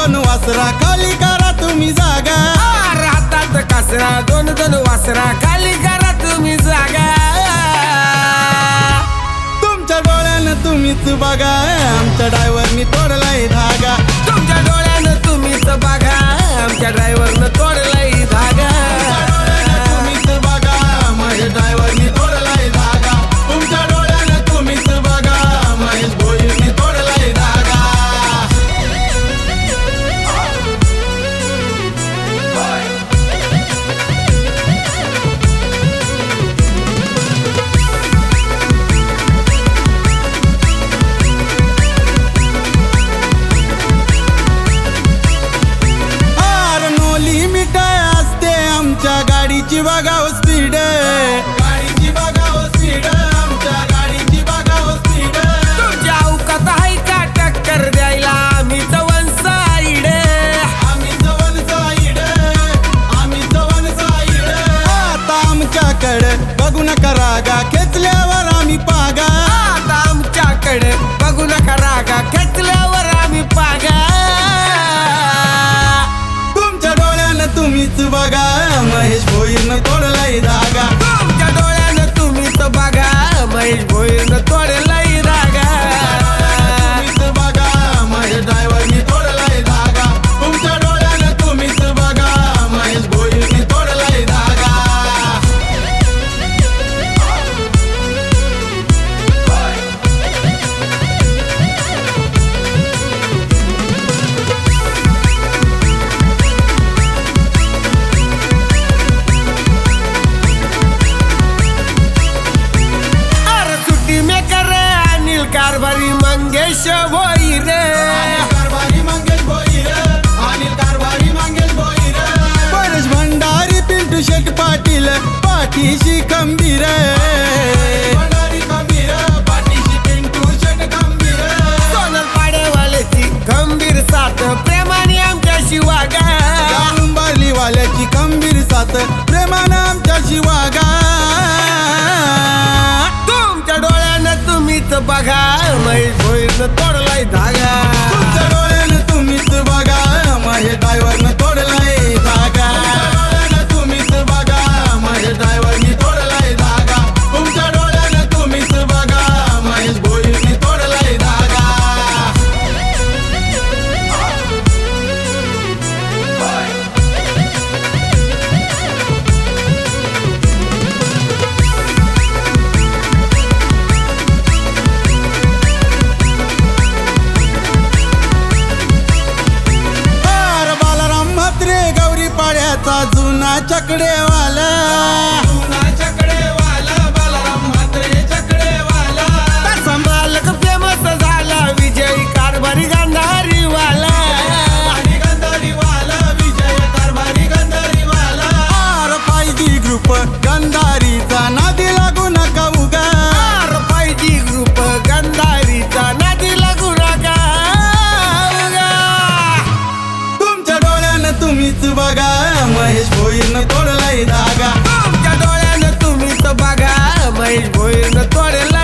दोन वासरा खाली करा तुम्ही जागा, राहतात कासरा दोन दोन वासरा खाली करा तुम्ही जागा. तुमच्या डोळ्यानं तुम्हीच बघा आमच्या ड्रायव्हरनी तोडलाय धागा. तुमच्या डोळ्यानं तुम्हीच बघा आमच्या ड्रायव्हरनं तोडलाय धागा. तुम्हीच बघा माझ्या ड्रायव्हरनी तोडलाय धागा. तुमच्या डोळ्यानं तुम्हीच बघा महेश भोईरनी तोडलाय धागा. आमच्या गाडीची बघाव स्पीड, गाडीची बघाव स्पीड, आमच्या गाडीची बघाव स्पीड. तुमच्या अवकात आहे का टक्कर द्यायला आम्हीच वन साईड, आम्हीच वन साईड, आम्हीच वन साईड. आता आमच्याकडे बघू नका रागा खेचल्यावर आम्ही पागा. आता आमच्याकडे बघू नका रागा खेचल्यावर आम्ही पागा. तुमच्या डोळ्यानं तुम्हीच बघा महेश भोईरनं तोडलाय धागा. तुमच्या डोळ्यानं तुम्हीच बघा महेश भोईरनं तोडलाय धागा. तुम्हीच बघा माझ्या ड्रायव्हरनी तोडलाय धागा. तुमच्या डोळ्यानं तुम्हीच बघा महेश भोईरनी तोडलाय धागा. कारभारी मंगेश भोईर, कारभारी मंगेश भोईर, अनिल कारभारी मंगेश भोईर. परेश भंडारी पिंटू शेट पाटील पाठीशी खंबीर, भंडारी खंबीर पाठीशी पिंटू शेट खंबीर. सोनल पाडेवाल्याची खंबीर साथ प्रेमाने आमच्याशी वागा. वाल्याची खंबीर साथ प्रेमानं आमच्याशी वागा. तुमच्या डोळ्यानं तुम्हीच बघा महेश भोईरनं तोडलाय धागा. तुमच्या डोळ्यानं तुम्हीच बघा माझ्या ड्रायव्हरनं तोडलाय धागा. तुम्हीच बघा माझ्या ड्रायव्हरनी तोडलाय धागा. तुमच्या डोळ्यानं तुम्हीच बघा महेश भोईरनी तोडलाय धागा. जुना चकडेवाला, जुना चकडेवाला बालाराम म्हात्रे चकडेवाला. संभालक फेमस झाला विजय कारभारी गांधारीवाला. गांधारीवाला विजय कारभारी गांधारीवाला. RFID ग्रुप गांधारीचा नादी लागू नका उगा. RFID ग्रुप गांधारीचा नादी लागू नका उगा. तुमच्या डोळ्यानं तुम्हीच बघा महेश भोईरनं तोडलाय धागा. तुमच्या डोळ्यानं तुम्हीच बघा महेश भोईरनं तोडलाय